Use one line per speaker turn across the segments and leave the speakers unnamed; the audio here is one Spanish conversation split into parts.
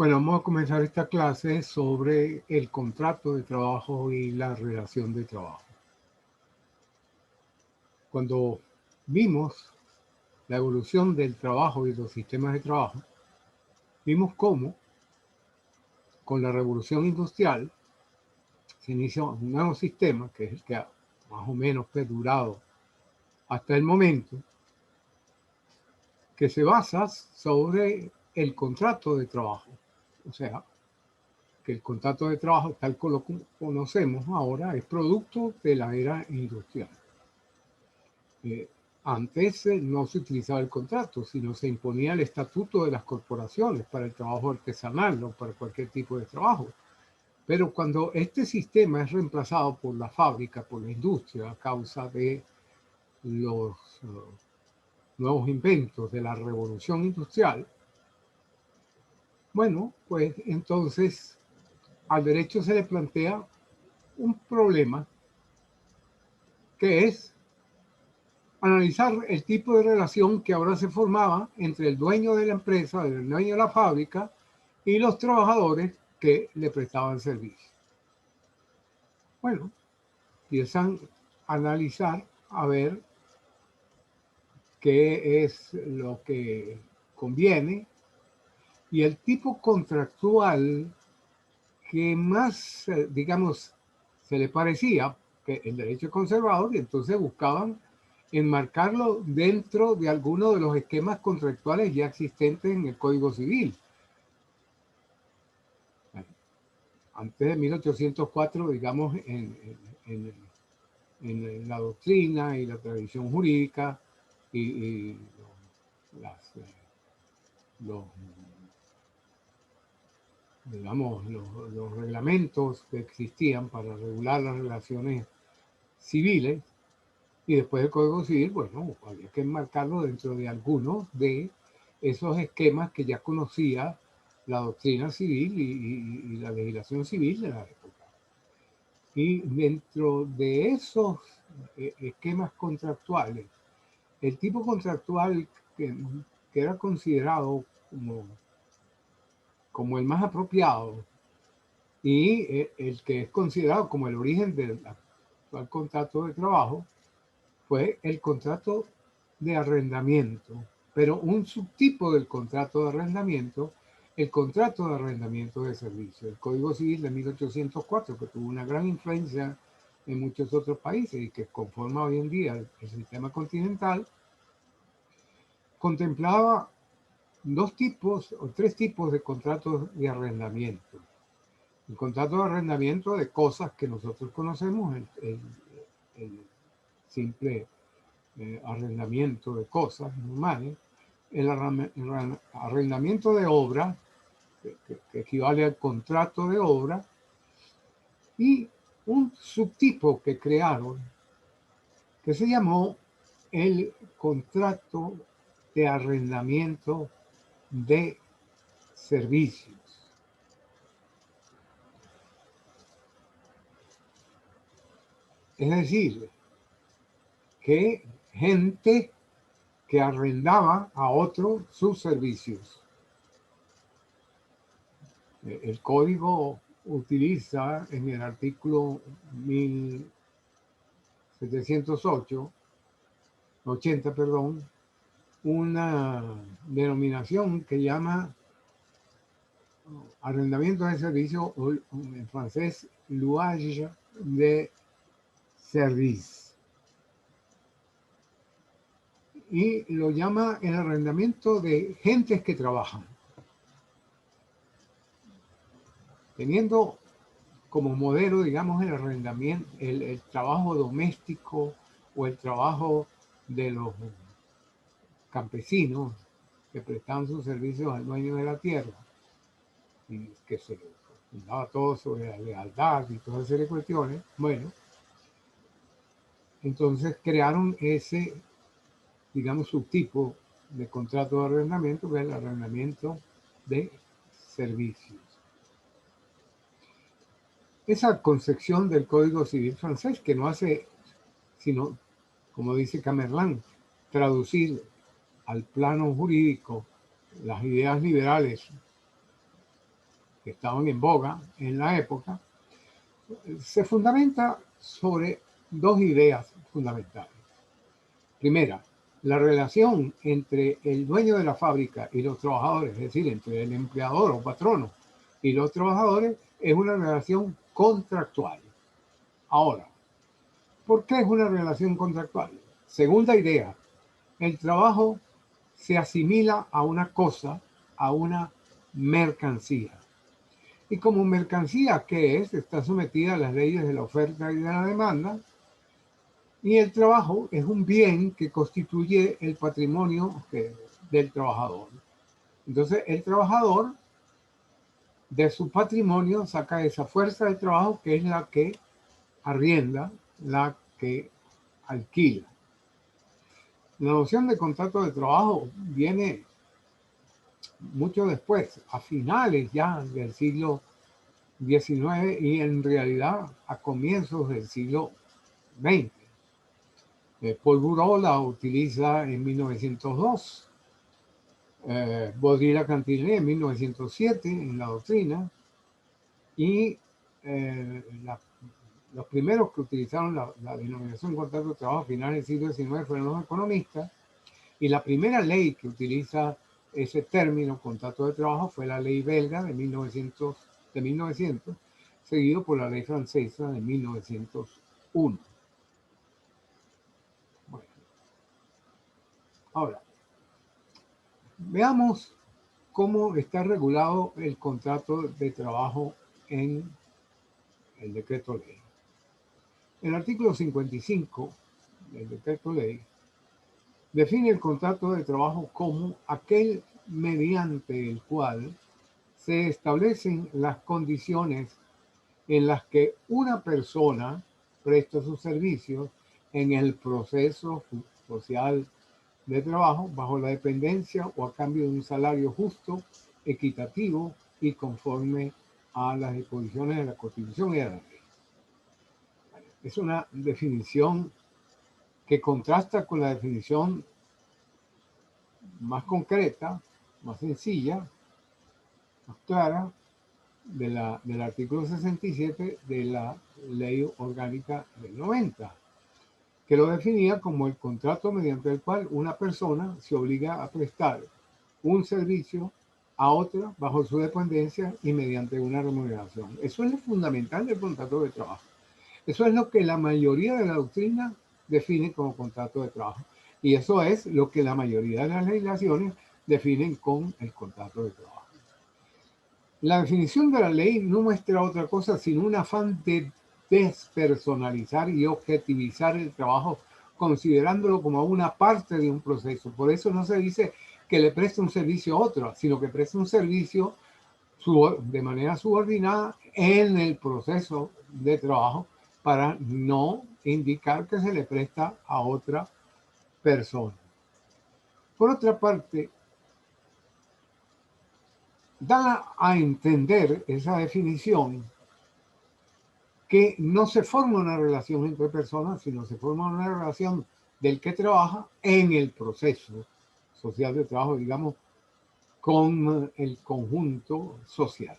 Bueno, vamos a comenzar esta clase sobre el contrato de trabajo y la relación de trabajo. Cuando vimos la evolución del trabajo y los sistemas de trabajo, vimos cómo con la revolución industrial se inició un nuevo sistema, que es el que ha más o menos perdurado hasta el momento, que se basa sobre el contrato de trabajo. O sea, que el contrato de trabajo, tal como lo conocemos ahora, es producto de la era industrial. Antes no se utilizaba el contrato, sino se imponía el estatuto de las corporaciones para el trabajo artesanal o para cualquier tipo de trabajo. Pero cuando este sistema es reemplazado por la fábrica, por la industria, a causa de los nuevos inventos de la revolución industrial, bueno, pues entonces al derecho se le plantea un problema que es analizar el tipo de relación que ahora se formaba entre el dueño de la empresa, el dueño de la fábrica y los trabajadores que le prestaban servicio. Bueno, empiezan a analizar a ver qué es lo que conviene y el tipo contractual que más, digamos, se le parecía que el derecho conservador, y entonces buscaban enmarcarlo dentro de alguno de los esquemas contractuales ya existentes en el Código Civil. Antes de 1804, digamos, en la doctrina y la tradición jurídica y los, digamos, los reglamentos que existían para regular las relaciones civiles, y después del Código Civil, bueno, había que enmarcarlo dentro de algunos de esos esquemas que ya conocía la doctrina civil y la legislación civil de la época. Y dentro de esos esquemas contractuales, el tipo contractual que era considerado como el más apropiado y el que es considerado como el origen del actual contrato de trabajo, fue el contrato de arrendamiento, pero un subtipo del contrato de arrendamiento, el contrato de arrendamiento de servicio, el Código Civil de 1804, que tuvo una gran influencia en muchos otros países y que conforma hoy en día el sistema continental, contemplaba dos tipos o tres tipos de contratos de arrendamiento. El contrato de arrendamiento de cosas que nosotros conocemos, el simple arrendamiento de cosas normales, el arrendamiento de obra, que equivale al contrato de obra, y un subtipo que crearon que se llamó el contrato de arrendamiento de servicios. Es decir, que gente que arrendaba a otro sus servicios. El código utiliza en el artículo 1708, 80, perdón, una denominación que llama arrendamiento de servicio, o en francés, louage de service. Y lo llama el arrendamiento de gentes que trabajan, teniendo como modelo, digamos, el arrendamiento, el trabajo doméstico o el trabajo de los campesinos que prestaban sus servicios al dueño de la tierra y que se fundaba todo sobre la lealtad y toda serie de cuestiones. Bueno, entonces crearon ese, digamos, subtipo de contrato de arrendamiento, que es el arrendamiento de servicios. Esa concepción del Código Civil francés, que no hace sino, como dice Camerlán, traducir al plano jurídico las ideas liberales que estaban en boga en la época, se fundamenta sobre dos ideas fundamentales. Primera, la relación entre el dueño de la fábrica y los trabajadores, es decir, entre el empleador o patrono y los trabajadores, es una relación contractual. Ahora, ¿por qué es una relación contractual? Segunda idea, el trabajo se asimila a una cosa, a una mercancía. Y como mercancía, ¿qué es? Está sometida a las leyes de la oferta y de la demanda. Y el trabajo es un bien que constituye el patrimonio del trabajador. Entonces, el trabajador de su patrimonio saca esa fuerza del trabajo que es la que arrienda, la que alquila. La noción de contrato de trabajo viene mucho después, a finales ya del siglo XIX y en realidad a comienzos del siglo XX. Paul Bureau la utiliza en 1902, Baudrillard-Cantillet en 1907 en la doctrina, y los primeros que utilizaron la denominación contrato de trabajo a finales del siglo XIX fueron los economistas, y la primera ley que utiliza ese término contrato de trabajo fue la ley belga de 1900, seguido por la ley francesa de 1901. Bueno, ahora, veamos cómo está regulado el contrato de trabajo en el decreto ley. El artículo 55 del decreto ley define el contrato de trabajo como aquel mediante el cual se establecen las condiciones en las que una persona presta sus servicios en el proceso social de trabajo bajo la dependencia o a cambio de un salario justo, equitativo y conforme a las disposiciones de la Constitución y de la ley. Es una definición que contrasta con la definición más concreta, más sencilla, más clara del artículo 67 de la Ley Orgánica del 90, que lo definía como el contrato mediante el cual una persona se obliga a prestar un servicio a otra bajo su dependencia y mediante una remuneración. Eso es lo fundamental del contrato de trabajo. Eso es lo que la mayoría de la doctrina define como contrato de trabajo. Y eso es lo que la mayoría de las legislaciones definen con el contrato de trabajo. La definición de la ley no muestra otra cosa sino un afán de despersonalizar y objetivizar el trabajo, considerándolo como una parte de un proceso. Por eso no se dice que le preste un servicio a otro, sino que preste un servicio de manera subordinada en el proceso de trabajo para no indicar que se le presta a otra persona. Por otra parte, da a entender esa definición que no se forma una relación entre personas, sino se forma una relación del que trabaja en el proceso social de trabajo, digamos, con el conjunto social.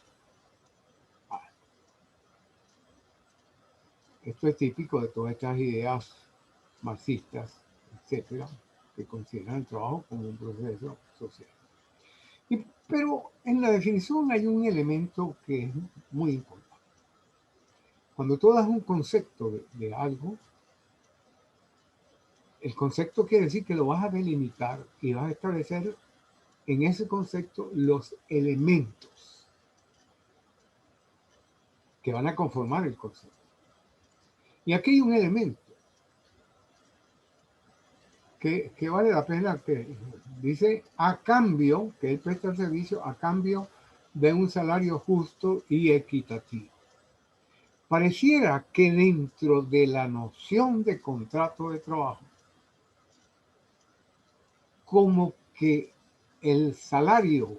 Esto es típico de todas estas ideas marxistas, etcétera, que consideran el trabajo como un proceso social. Pero en la definición hay un elemento que es muy importante. Cuando tú das un concepto de algo, el concepto quiere decir que lo vas a delimitar y vas a establecer en ese concepto los elementos que van a conformar el concepto. Y aquí hay un elemento que vale la pena, que dice a cambio, que él presta el servicio a cambio de un salario justo y equitativo. Pareciera que dentro de la noción de contrato de trabajo, como que el salario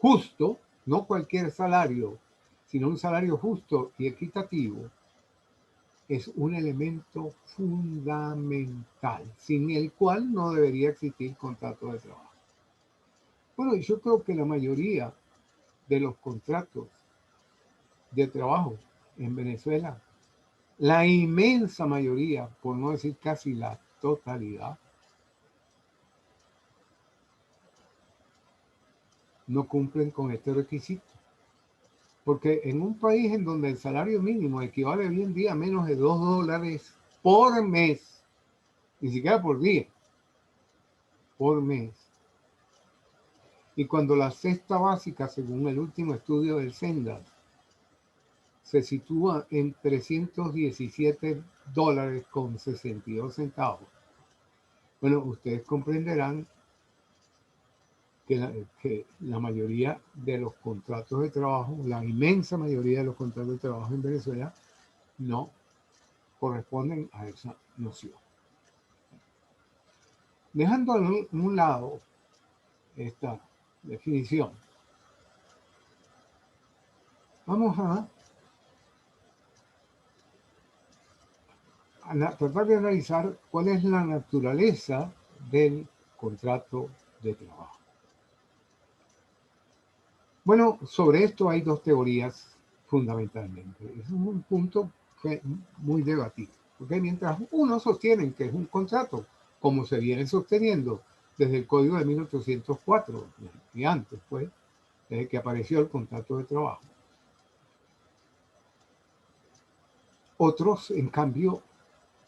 justo, no cualquier salario, sino un salario justo y equitativo, es un elemento fundamental, sin el cual no debería existir contrato de trabajo. Bueno, yo creo que la mayoría de los contratos de trabajo en Venezuela, la inmensa mayoría, por no decir casi la totalidad, no cumplen con este requisito. Porque en un país en donde el salario mínimo equivale hoy en día a menos de $2 por mes, ni siquiera por día, por mes. Y cuando la cesta básica, según el último estudio del Cendas, se sitúa en $317,62. Bueno, ustedes comprenderán que la mayoría de los contratos de trabajo, la inmensa mayoría de los contratos de trabajo en Venezuela, no corresponden a esa noción. Dejando a un lado esta definición, vamos a tratar de analizar cuál es la naturaleza del contrato de trabajo. Bueno, sobre esto hay dos teorías fundamentalmente. Es un punto que muy debatido, porque mientras unos sostienen que es un contrato, como se viene sosteniendo desde el Código de 1804 y antes, pues, desde que apareció el contrato de trabajo. Otros, en cambio,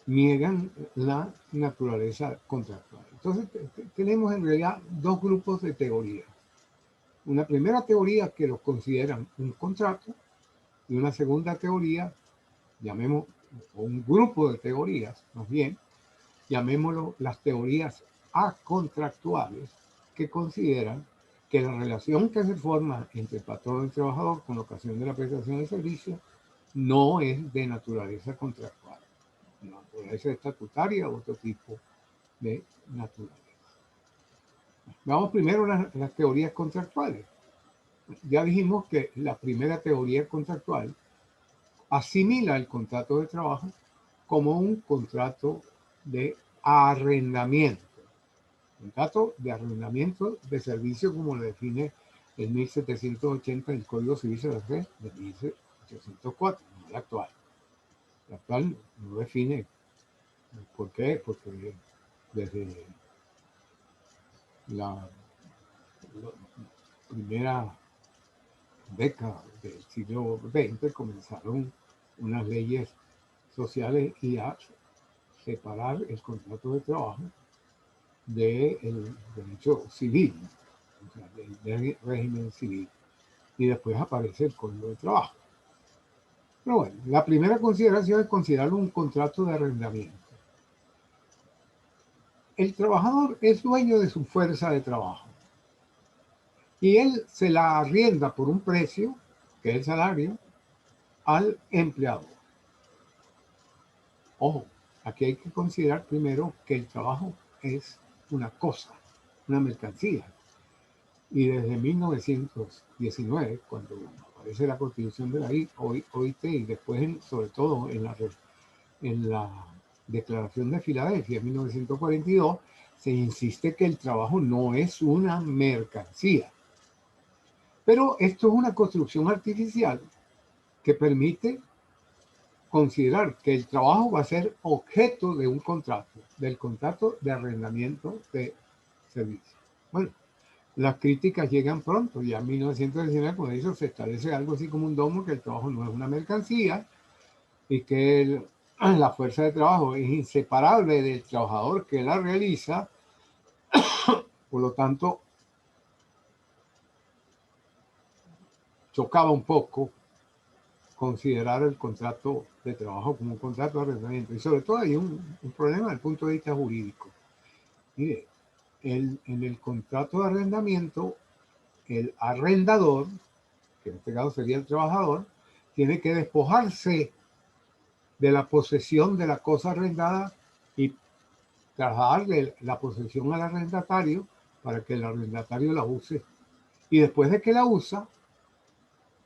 niegan la naturaleza contractual. Entonces, tenemos en realidad dos grupos de teorías. Una primera teoría que los consideran un contrato y una segunda teoría, llamemos, o un grupo de teorías, más bien, llamémoslo las teorías acontractuales, que consideran que la relación que se forma entre el patrón y el trabajador con ocasión de la prestación de servicio no es de naturaleza contractual, naturaleza estatutaria o otro tipo de naturaleza. Vamos primero a las teorías contractuales. Ya dijimos que la primera teoría contractual asimila el contrato de trabajo como un contrato de arrendamiento. Contrato de arrendamiento de servicio como lo define el 1780 del Código Civil de 1804, no el actual. El actual no define. ¿Por qué? Porque desde la primera década del siglo XX comenzaron unas leyes sociales y a separar el contrato de trabajo del derecho civil, o sea, del régimen civil. Y después aparece el Código de Trabajo. Pero bueno, la primera consideración es considerarlo un contrato de arrendamiento. El trabajador es dueño de su fuerza de trabajo y él se la arrienda por un precio, que es el salario, al empleador. Ojo, aquí hay que considerar primero que el trabajo es una cosa, una mercancía. Y desde 1919, cuando aparece la constitución de la OIT y después, sobre todo, en la Declaración de Filadelfia en 1942, se insiste que el trabajo no es una mercancía. Pero esto es una construcción artificial que permite considerar que el trabajo va a ser objeto de un contrato, del contrato de arrendamiento de servicio. Bueno, las críticas llegan pronto, ya en 1919, cuando eso se establece algo así como un domo, que el trabajo no es una mercancía y que la fuerza de trabajo es inseparable del trabajador que la realiza. Por lo tanto, chocaba un poco considerar el contrato de trabajo como un contrato de arrendamiento. Y sobre todo hay un problema desde el punto de vista jurídico. Mire, en el contrato de arrendamiento, el arrendador, que en este caso sería el trabajador, tiene que despojarse de la posesión de la cosa arrendada y trasladarle la posesión al arrendatario para que el arrendatario la use. Y después de que la usa,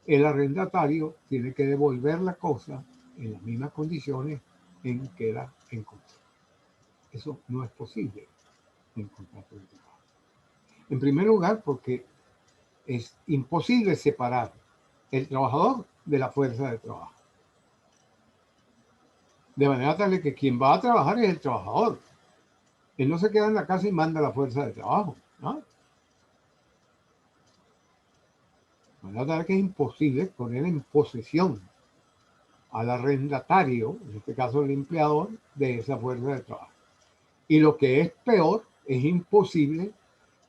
el arrendatario tiene que devolver la cosa en las mismas condiciones en que la encontró. Eso no es posible en contrato de trabajo. En primer lugar, porque es imposible separar el trabajador de la fuerza de trabajo. De manera tal de que quien va a trabajar es el trabajador. Él no se queda en la casa y manda la fuerza de trabajo, ¿no? De manera tal que es imposible poner en posesión al arrendatario, en este caso el empleador, de esa fuerza de trabajo. Y lo que es peor, es imposible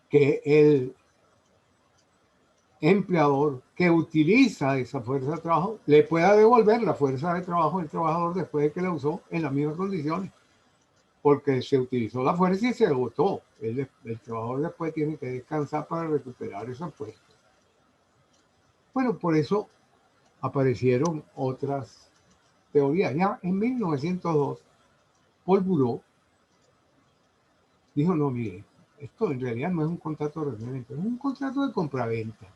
que el empleador que utiliza esa fuerza de trabajo le pueda devolver la fuerza de trabajo al trabajador después de que la usó en las mismas condiciones, porque se utilizó la fuerza y se agotó. El trabajador después tiene que descansar para recuperar esa fuerza. Bueno, por eso aparecieron otras teorías. Ya en 1902, Paul Bureau dijo, no, mire, esto en realidad no es un contrato de arrendamiento, es un contrato de compraventa.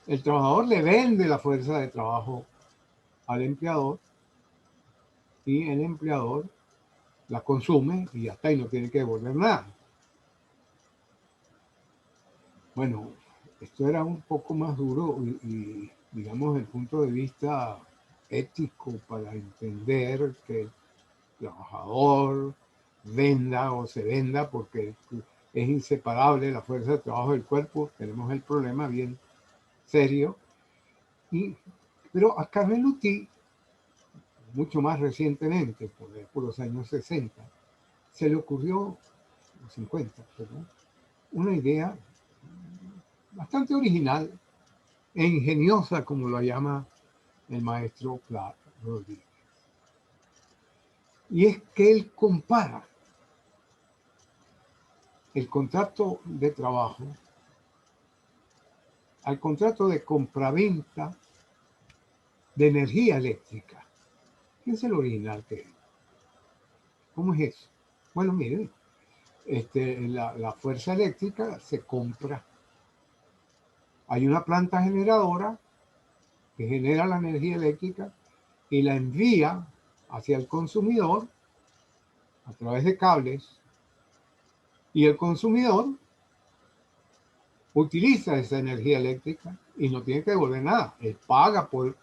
El trabajador le vende la fuerza de trabajo al empleador y el empleador la consume y ya está, y no tiene que devolver nada. Bueno, esto era un poco más duro y digamos, el punto de vista ético para entender que el trabajador venda o se venda porque es inseparable la fuerza de trabajo del cuerpo. Tenemos el problema bien serio. Pero a Carmen Lutí, mucho más recientemente, por los años 60, se le ocurrió, los 50, perdón, una idea bastante original e ingeniosa, como lo llama el maestro Clark Rodríguez. Y es que él compara el contrato de trabajo al contrato de compraventa de energía eléctrica. ¿Qué es el original que es? ¿Cómo es eso? Bueno, miren, la fuerza eléctrica se compra. Hay una planta generadora que genera la energía eléctrica y la envía hacia el consumidor a través de cables, y el consumidor utiliza esa energía eléctrica y no tiene que devolver nada. Él paga por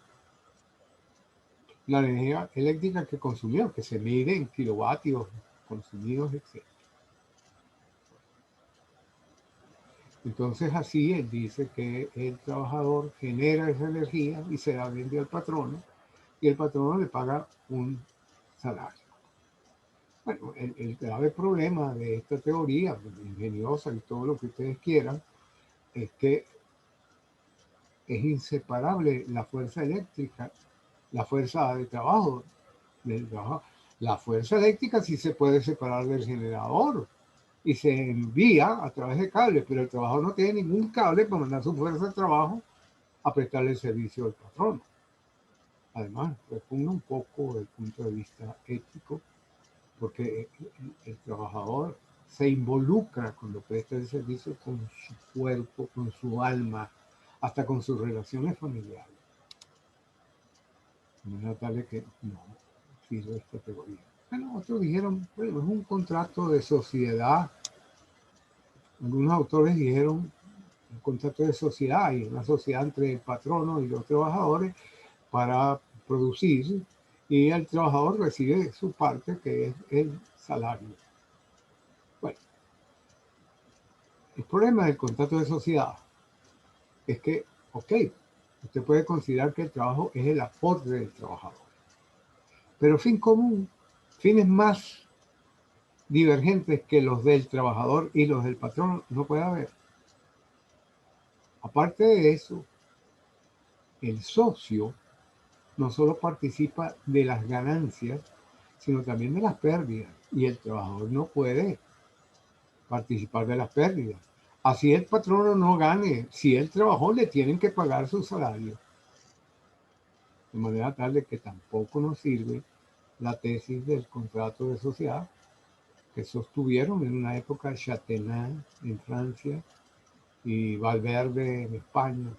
la energía eléctrica que consumió, que se mide en kilovatios consumidos, etc. Entonces así él dice que el trabajador genera esa energía y se la vende al patrono, y el patrono le paga un salario. Bueno, el grave problema de esta teoría ingeniosa y todo lo que ustedes quieran es que es inseparable la fuerza eléctrica, la fuerza de trabajo del trabajo. La fuerza eléctrica sí se puede separar del generador y se envía a través de cables, pero el trabajador no tiene ningún cable para mandar su fuerza de trabajo a prestarle el servicio al patrón. Además, repugna un poco desde el punto de vista ético, porque el trabajador se involucra cuando presta el servicio con su cuerpo, con su alma, hasta con sus relaciones familiares. De manera tal que no sirve esta teoría. Bueno, otros dijeron, bueno, es un contrato de sociedad. Algunos autores dijeron un contrato de sociedad, y una sociedad entre el patrono y los trabajadores para producir, y el trabajador recibe su parte, que es el salario. Bueno, el problema del contrato de sociedad es que, ok, usted puede considerar que el trabajo es el aporte del trabajador, pero fin común, fines más divergentes que los del trabajador y los del patrón no puede haber. Aparte de eso, el socio no solo participa de las ganancias, sino también de las pérdidas, y el trabajador no puede participar de las pérdidas. Así el patrono no gane, si él trabajó le tienen que pagar su salario. De manera tal de que tampoco nos sirve la tesis del contrato de sociedad que sostuvieron en una época Chateauneuf en Francia y Valverde en España.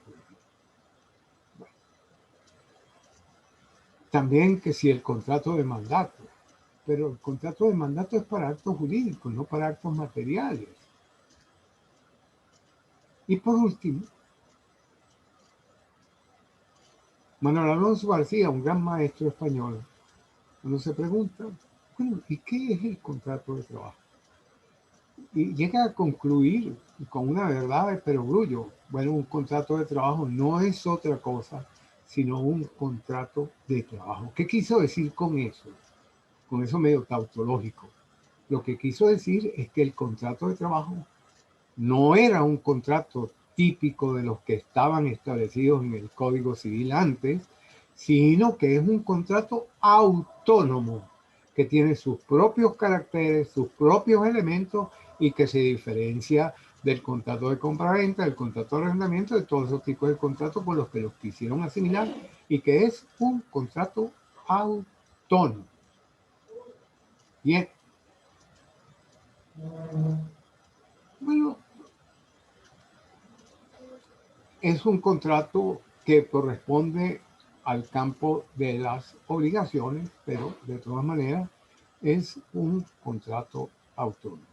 Bueno, también que si el contrato de mandato, pero el contrato de mandato es para actos jurídicos, no para actos materiales. Y por último, Manuel Alonso García, un gran maestro español, uno se pregunta, bueno, ¿y qué es el contrato de trabajo? Y llega a concluir con una verdad de perogrullo. Bueno, un contrato de trabajo no es otra cosa sino un contrato de trabajo. ¿Qué quiso decir con eso? Con eso medio tautológico. Lo que quiso decir es que el contrato de trabajo no era un contrato típico de los que estaban establecidos en el Código Civil antes, sino que es un contrato autónomo que tiene sus propios caracteres, sus propios elementos y que se diferencia del contrato de compraventa, del contrato de arrendamiento, de todos esos tipos de contratos con los que los quisieron asimilar y que es un contrato autónomo. Bien. Bueno, es un contrato que corresponde al campo de las obligaciones, pero de todas maneras es un contrato autónomo.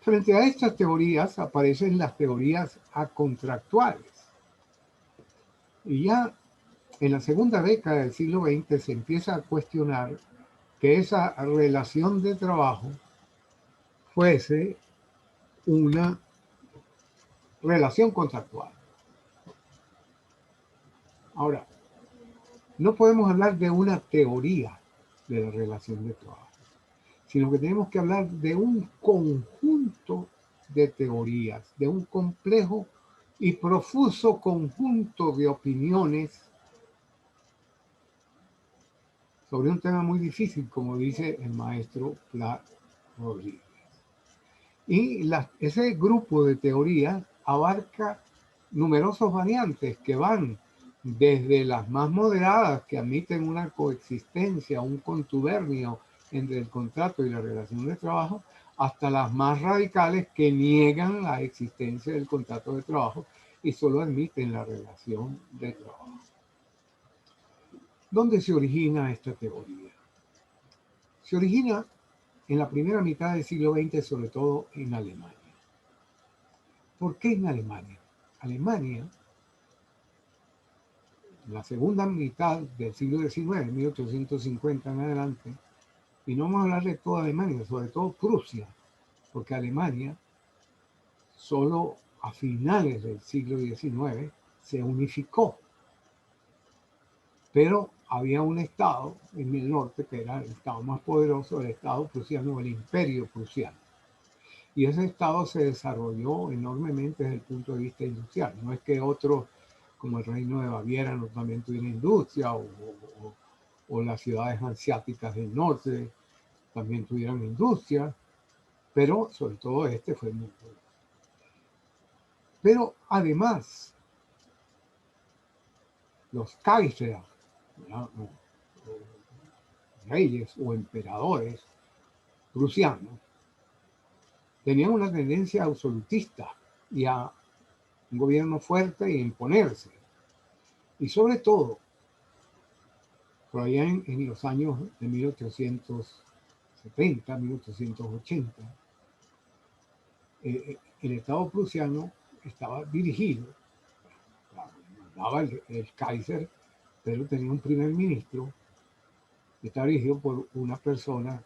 Frente a estas teorías aparecen las teorías acontractuales. Y ya en la segunda década del siglo XX se empieza a cuestionar que esa relación de trabajo fuese una relación contractual. Ahora, no podemos hablar de una teoría de la relación de trabajo, sino que tenemos que hablar de un conjunto de teorías, de un complejo y profuso conjunto de opiniones sobre un tema muy difícil, como dice el maestro Pla Rodríguez. Y ese grupo de teorías abarca numerosos variantes que van desde las más moderadas, que admiten una coexistencia, un contubernio entre el contrato y la relación de trabajo, hasta las más radicales que niegan la existencia del contrato de trabajo y solo admiten la relación de trabajo. ¿Dónde se origina esta teoría? Se origina en la primera mitad del siglo XX, sobre todo en Alemania. ¿Por qué en Alemania? Alemania, en la segunda mitad del siglo XIX, 1850 en adelante, y no vamos a hablar de toda Alemania, sobre todo Prusia, porque Alemania solo a finales del siglo XIX se unificó, pero había un estado en el norte que era el estado más poderoso, el estado prusiano, el imperio prusiano. Y ese estado se desarrolló enormemente desde el punto de vista industrial. No es que otros, como el Reino de Baviera, no también tuvieran industria, o las ciudades asiáticas del norte también tuvieran industria, pero sobre todo este fue muy poderoso. Pero además, los Kaiser, reyes o emperadores prusianos, tenían una tendencia absolutista y a un gobierno fuerte e imponerse. Y sobre todo, por allá en los años de 1870, 1880, el Estado prusiano estaba dirigido, mandaba el Kaiser, pero tenía un primer ministro que estaba dirigido por una persona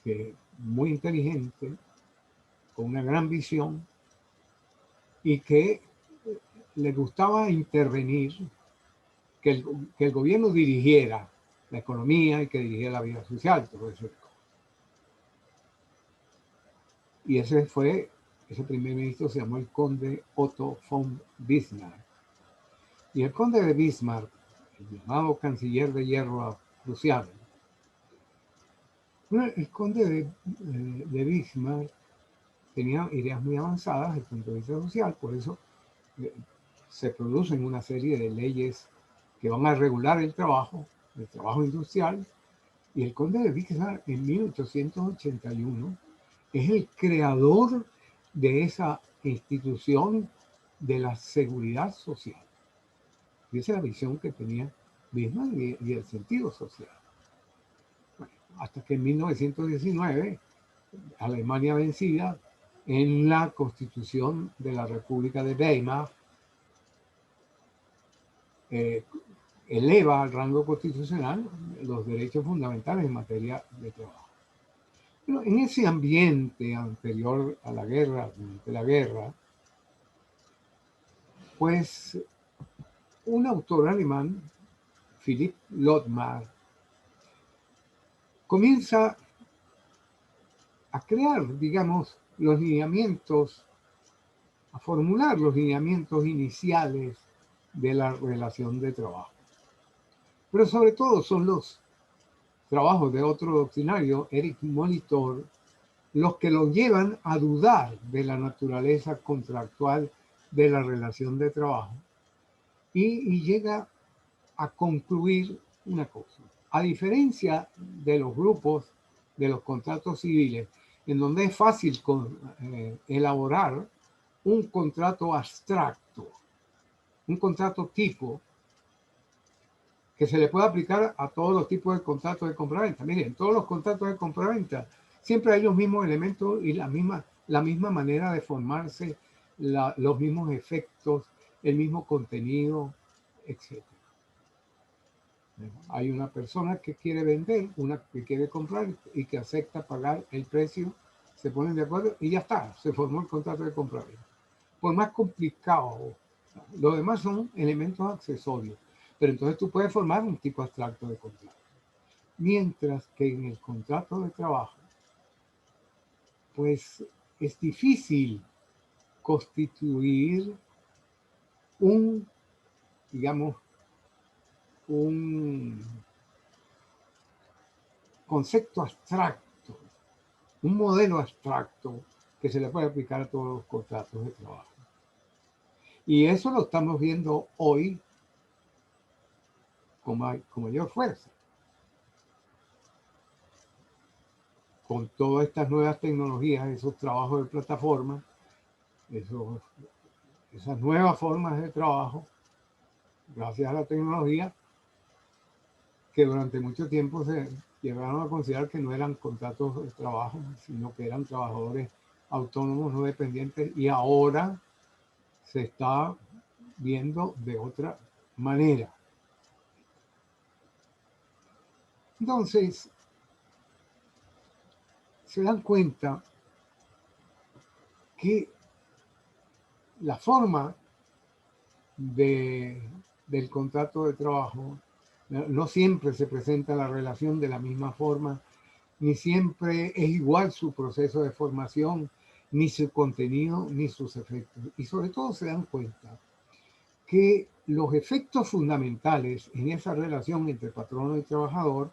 que, muy inteligente, con una gran visión y que le gustaba intervenir, que el gobierno dirigiera la economía y que dirigiera la vida social, todo eso. Y ese primer ministro se llamó el conde Otto von Bismarck. Y el conde de Bismarck, el llamado canciller de hierro prusiano, el conde de Bismarck tenía ideas muy avanzadas desde el punto de vista social, por eso se producen una serie de leyes que van a regular el trabajo industrial, y el conde de Bismarck en 1881 es el creador de esa institución de la seguridad social. Y esa es la visión que tenía Bismarck y el sentido social. Bueno, hasta que en 1919, Alemania vencida, en la constitución de la República de Weimar, eh, eleva al rango constitucional los derechos fundamentales en materia de trabajo. Pero en ese ambiente anterior a la guerra, durante la guerra, pues un autor alemán, Philipp Lothmar, comienza a crear, digamos, los lineamientos, a formular los lineamientos iniciales de la relación de trabajo. Pero sobre todo son los trabajos de otro doctrinario, Erich Molitor, los que lo llevan a dudar de la naturaleza contractual de la relación de trabajo y llega a concluir una cosa. A diferencia de los grupos de los contratos civiles, en donde es fácil elaborar un contrato abstracto, un contrato tipo, que se le puede aplicar a todos los tipos de contratos de compraventa. Miren, todos los contratos de compraventa siempre hay los mismos elementos y la misma manera de formarse, los mismos efectos, el mismo contenido, etc. Hay una persona que quiere vender, una que quiere comprar y que acepta pagar el precio, se ponen de acuerdo y ya está, se formó el contrato de compraventa. Por más complicado, lo demás son elementos accesorios, pero entonces tú puedes formar un tipo abstracto de contrato. Mientras que en el contrato de trabajo, pues es difícil constituir un, digamos, un concepto abstracto, un modelo abstracto que se le puede aplicar a todos los contratos de trabajo. Y eso lo estamos viendo hoy con mayor fuerza. Con todas estas nuevas tecnologías, esos trabajos de plataforma, esas nuevas formas de trabajo, gracias a la tecnología, que durante mucho tiempo se llegaron a considerar que no eran contratos de trabajo, sino que eran trabajadores autónomos, no dependientes, y ahora se está viendo de otra manera. Entonces, se dan cuenta que la forma del contrato de trabajo no siempre se presenta la relación de la misma forma, ni siempre es igual su proceso de formación, ni su contenido, ni sus efectos. Y sobre todo se dan cuenta que los efectos fundamentales en esa relación entre patrono y trabajador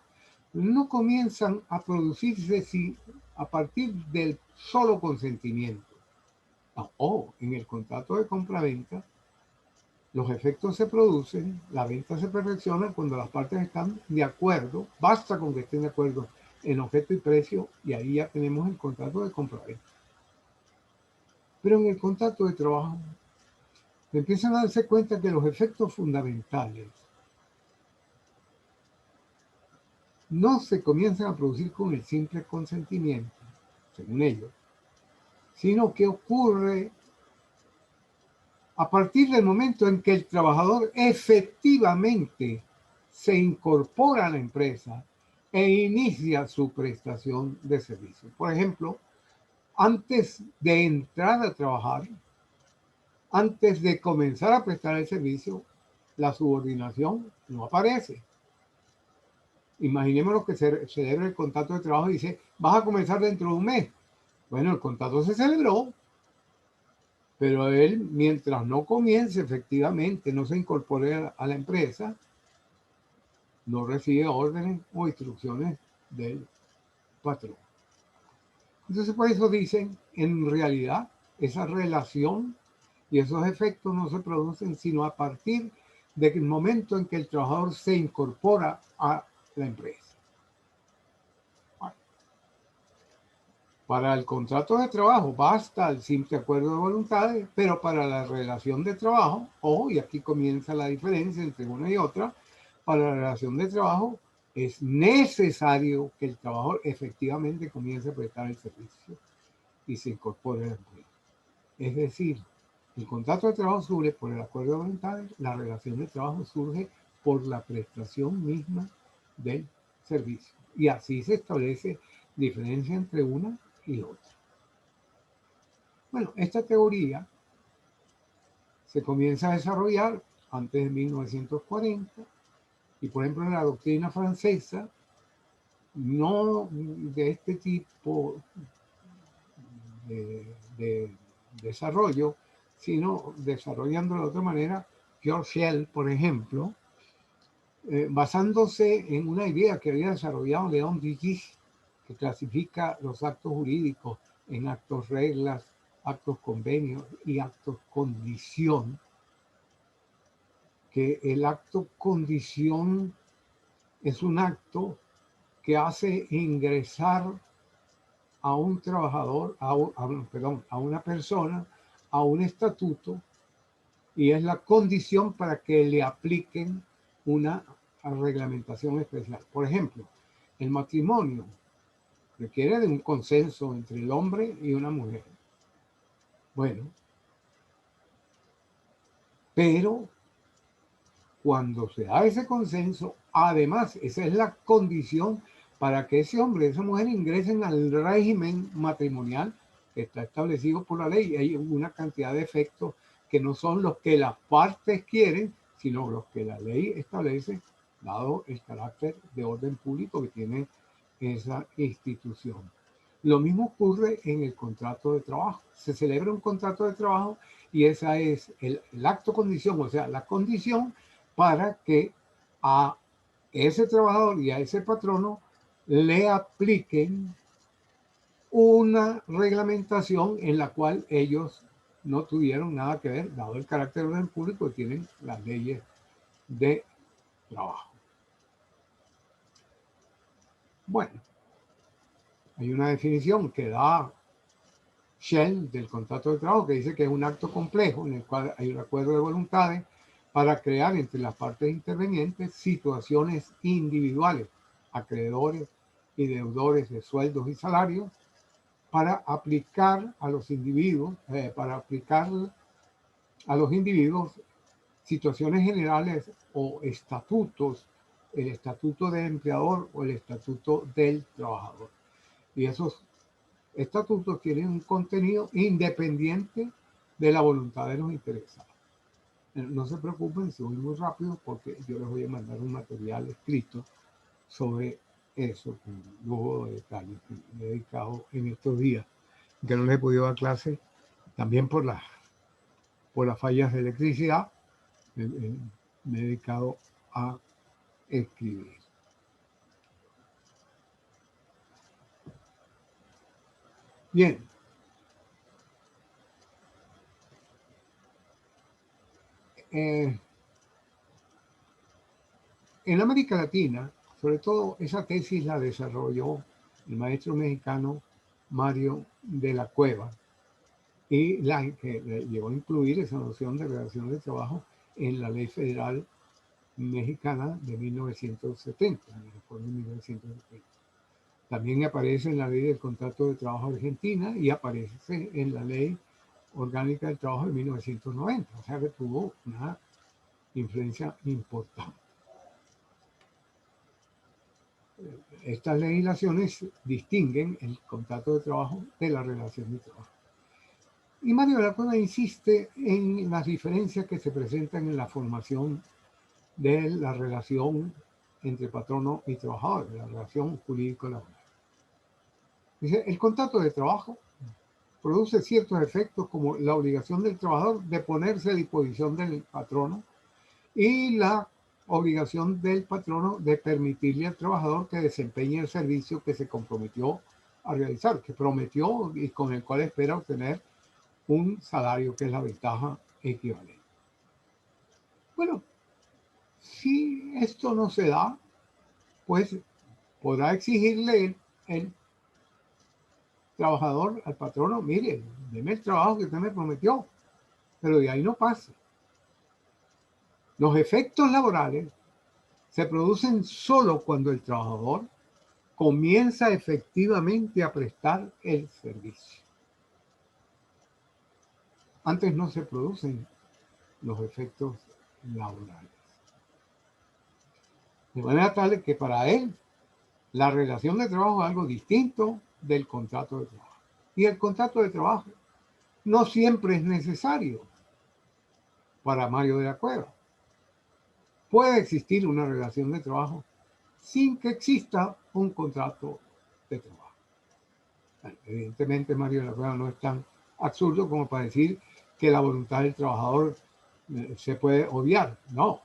no comienzan a producirse a partir del solo consentimiento. O en el contrato de compra-venta, los efectos se producen, la venta se perfecciona cuando las partes están de acuerdo, basta con que estén de acuerdo en objeto y precio, y ahí ya tenemos el contrato de compra-venta. Pero en el contrato de trabajo, empiezan a darse cuenta que los efectos fundamentales no se comienzan a producir con el simple consentimiento, según ellos, sino que ocurre a partir del momento en que el trabajador efectivamente se incorpora a la empresa e inicia su prestación de servicio. Por ejemplo, antes de entrar a trabajar, antes de comenzar a prestar el servicio, la subordinación no aparece. Imaginémonos que se celebra el contrato de trabajo y dice, vas a comenzar dentro de un mes. Bueno, el contrato se celebró, pero él, mientras no comience efectivamente, no se incorpore a la empresa, no recibe órdenes o instrucciones del patrón. Entonces, por eso dicen, en realidad, esa relación y esos efectos no se producen sino a partir del momento en que el trabajador se incorpora a la empresa. Bueno, para el contrato de trabajo basta el simple acuerdo de voluntades, pero para la relación de trabajo, y aquí comienza la diferencia entre una y otra, para la relación de trabajo es necesario que el trabajador efectivamente comience a prestar el servicio y se incorpore a la empresa. Es decir, El contrato de trabajo surge por el acuerdo de voluntades, la relación de trabajo surge por la prestación misma del servicio. Y así se establece diferencia entre una y otra. Bueno, esta teoría se comienza a desarrollar antes de 1940 y, por ejemplo, en la doctrina francesa, no de este tipo de desarrollo, sino desarrollando de otra manera. George Shell, por ejemplo, basándose en una idea que había desarrollado León Digis, que clasifica los actos jurídicos en actos reglas, actos convenios y actos condición, que el acto condición es un acto que hace ingresar a un trabajador, a una persona, a un estatuto, y es la condición para que le apliquen una reglamentación especial. Por ejemplo, el matrimonio requiere de un consenso entre el hombre y una mujer. Bueno, pero cuando se da ese consenso, además, esa es la condición para que ese hombre y esa mujer ingresen al régimen matrimonial que está establecido por la ley. Hay una cantidad de efectos que no son los que las partes quieren, sino los que la ley establece, dado el carácter de orden público que tiene esa institución. Lo mismo ocurre en el contrato de trabajo. Se celebra un contrato de trabajo y esa es el acto condición, o sea, la condición para que a ese trabajador y a ese patrono le apliquen una reglamentación en la cual ellos no tuvieron nada que ver, dado el carácter de orden público que tienen las leyes de trabajo. Bueno, hay una definición que da Shell del contrato de trabajo que dice que es un acto complejo en el cual hay un acuerdo de voluntades para crear entre las partes intervenientes situaciones individuales, acreedores y deudores de sueldos y salarios, para aplicar a los individuos, situaciones generales o estatutos, el estatuto del empleador o el estatuto del trabajador. Y esos estatutos tienen un contenido independiente de la voluntad de los interesados. No se preocupen si voy muy rápido porque yo les voy a mandar un material escrito sobre eso con lujo de detalles que me he dedicado en estos días, que no les he podido dar clase, también por las fallas de electricidad, me he dedicado a escribir. Bien. En América Latina, sobre todo esa tesis la desarrolló el maestro mexicano Mario de la Cueva y que llegó a incluir esa noción de relación de trabajo en la ley federal mexicana de 1970, en la reforma de 1970. También aparece en la ley del contrato de trabajo argentina y aparece en la ley orgánica del trabajo de 1990, o sea que tuvo una influencia importante. Estas legislaciones distinguen el contrato de trabajo de la relación de trabajo. Y Mario de la Cueva insiste en las diferencias que se presentan en la formación de la relación entre patrono y trabajador, de la relación jurídico-laboral. Dice, el contrato de trabajo produce ciertos efectos como la obligación del trabajador de ponerse a disposición del patrono y la obligación del patrono de permitirle al trabajador que desempeñe el servicio que se comprometió a realizar, que prometió y con el cual espera obtener un salario que es la ventaja equivalente. Bueno, si esto no se da, pues podrá exigirle el trabajador al patrono, mire, deme el trabajo que usted me prometió, pero de ahí no pasa. Los efectos laborales se producen solo cuando el trabajador comienza efectivamente a prestar el servicio. antes no se producen los efectos laborales. De manera tal que para él la relación de trabajo es algo distinto del contrato de trabajo. Y el contrato de trabajo no siempre es necesario para Mario de la Cueva. Puede existir una relación de trabajo sin que exista un contrato de trabajo. Evidentemente, Mario de la Cueva no es tan absurdo como para decir que la voluntad del trabajador se puede obviar. No.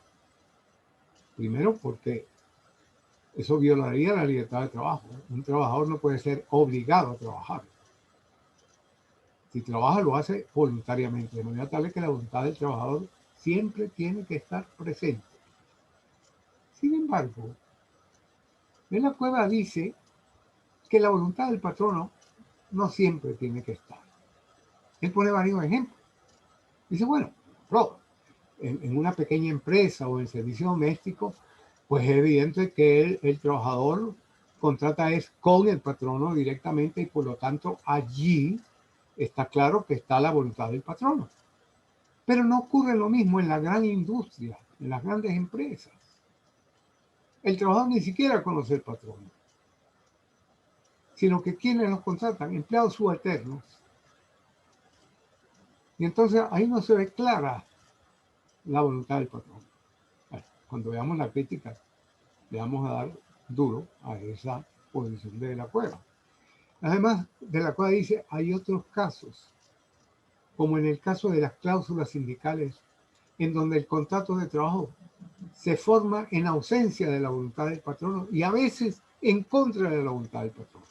Primero, porque eso violaría la libertad de trabajo. Un trabajador no puede ser obligado a trabajar. Si trabaja, lo hace voluntariamente, de manera tal que la voluntad del trabajador siempre tiene que estar presente. Sin embargo, de la Cueva dice que la voluntad del patrono no siempre tiene que estar. Él pone varios ejemplos. Dice, bueno, en una pequeña empresa o en servicio doméstico, pues es evidente que el trabajador contrata es con el patrono directamente y por lo tanto allí está claro que está la voluntad del patrono. Pero no ocurre lo mismo en la gran industria, en las grandes empresas. El trabajador ni siquiera conoce el patrono, sino que quienes los contratan, empleados subalternos. Y entonces ahí no se ve clara la voluntad del patrón. Cuando veamos la crítica, le vamos a dar duro a esa posición de la Cueva. Además, de la Cueva dice, hay otros casos, como en el caso de las cláusulas sindicales, en donde el contrato de trabajo se forma en ausencia de la voluntad del patrono y a veces en contra de la voluntad del patrono.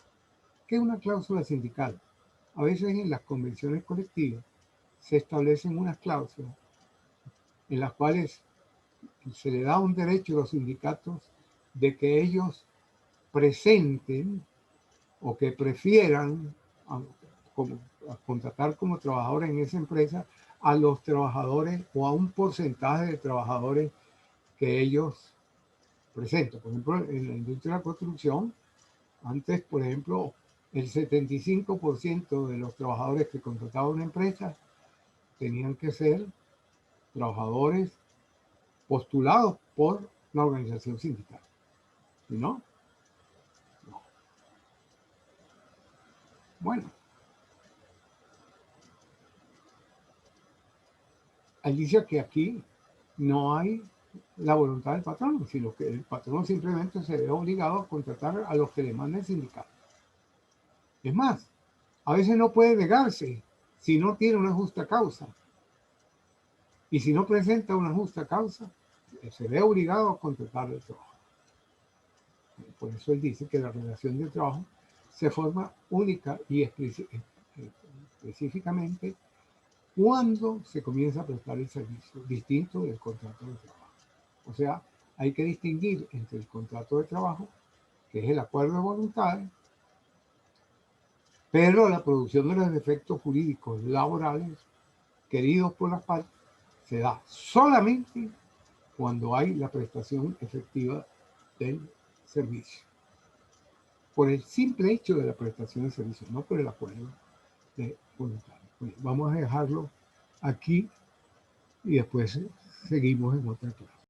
¿Qué es una cláusula sindical? A veces en las convenciones colectivas se establecen unas cláusulas en las cuales se le da un derecho a los sindicatos de que ellos presenten o que prefieran a contratar como trabajadores en esa empresa a los trabajadores o a un porcentaje de trabajadores que ellos presentan. Por ejemplo, en la industria de la construcción, antes, por ejemplo, el 75% de los trabajadores que contrataba una empresa tenían que ser trabajadores postulados por la organización sindical. ¿Y no? No. Bueno, él dice que aquí no hay la voluntad del patrón, sino que el patrón simplemente se ve obligado a contratar a los que le manda el sindicato. Es más, a veces no puede negarse si no tiene una justa causa. Y si no presenta una justa causa, se ve obligado a contratar el trabajo. Por eso él dice que la relación de trabajo se forma única y específicamente cuando se comienza a prestar el servicio, distinto del contrato de trabajo. O sea, hay que distinguir entre el contrato de trabajo, que es el acuerdo de voluntades, pero la producción de los efectos jurídicos laborales queridos por las partes se da solamente cuando hay la prestación efectiva del servicio. Por el simple hecho de la prestación de servicio, no por el acuerdo de voluntad. Bueno, vamos a dejarlo aquí y después seguimos en otra clase.